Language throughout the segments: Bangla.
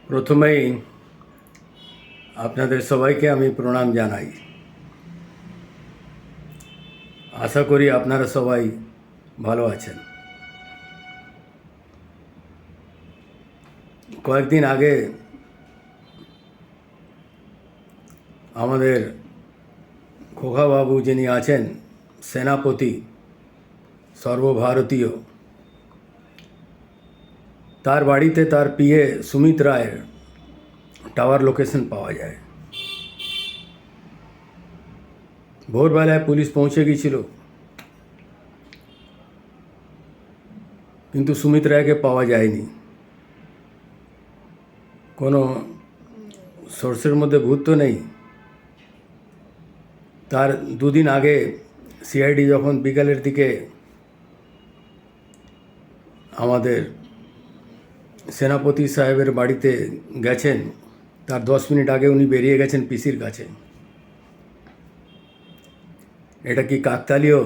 প্রথমেই আপনাদের সবাইকে আমি প্রণাম জানাই। আশা করি আপনারা সবাই ভালো আছেন। কয়েকদিন আগে আমাদের খোকাবাবু যিনি আছেন সেনাপতি সর্বভারতীয়, তার বাড়িতে তার পিএ সুমিত রায়ের টাওয়ার লোকেশন পাওয়া যায়। ভোরবেলায় পুলিশ পৌঁছে গিয়েছিল, কিন্তু সুমিত রায়কে পাওয়া যায়নি। কোনো সোর্সের মধ্যে ভূত তো নেই। তার দুদিন আগে সিআইডি যখন বিকালের দিকে আমাদের সেনাপতি সাহেবের বাড়িতে গেছেন, তার 10 মিনিট আগে উনি বেরিয়ে গেছেন পিসির কাছে। এটা কি কাকতালীয়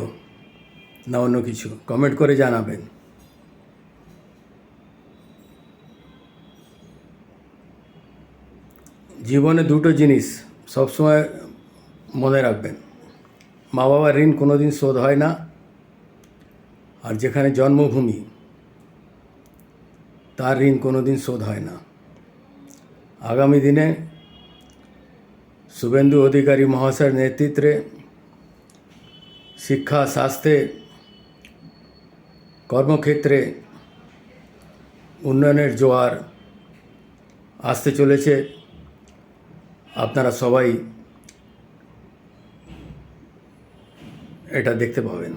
না অন্য কিছু? কমেন্ট করে জানাবেন। জীবনে দুটো জিনিস সবসময় মনে রাখবেন: মা বাবার ঋণ কোনোদিন শোধ হয় না, আর যেখানে জন্মভূমি তার ঋণ কোনোদিন শোধ হয় না। আগামী দিনে শুভেন্দু অধিকারী মহাশয়ের নেতৃত্বে শিক্ষা, স্বাস্থ্যে, কর্মক্ষেত্রে উন্নয়নের জোয়ার আসতে চলেছে। আপনারা সবাই এটা দেখতে পাবেন।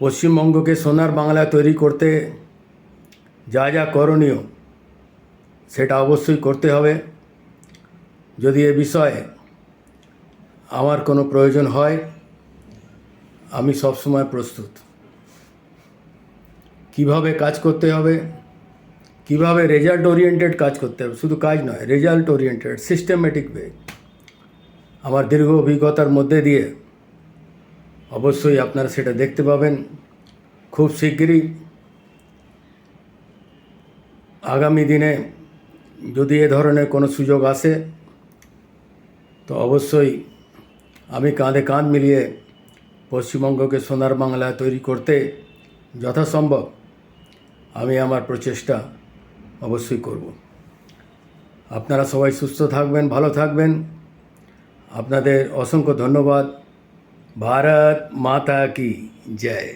পশ্চিমবঙ্গকে সোনার বাংলা তৈরি করতে যা যা করণীয় সেটা অবশ্যই করতে হবে। যদি এ বিষয়ে আমার কোনো প্রয়োজন হয়, আমি সবসময় প্রস্তুত। কিভাবে কাজ করতে হবে, কিভাবে রেজাল্ট ওরিয়েন্টেড কাজ করতে হবে, শুধু কাজ নয়, রেজাল্ট ওরিয়েন্টেড সিস্টেমেটিক ওয়ে, আমার দীর্ঘ অভিজ্ঞতার মধ্যে দিয়ে অবশ্যই আপনারা সেটা দেখতে পাবেন। খুব শিগগিরই আগামী দিনে যদি এ ধরনের কোনো সুযোগ আসে, তো অবশ্যই আমি কাঁধে কাঁধ মিলিয়ে পশ্চিমবঙ্গকে সোনার বাংলা তৈরি করতে যথাসম্ভব আমি আমার প্রচেষ্টা অবশ্যই করব। আপনারা সবাই সুস্থ থাকবেন, ভালো থাকবেন। আপনাদের অসংখ্য ধন্যবাদ। ভারত মাতা কি জয়।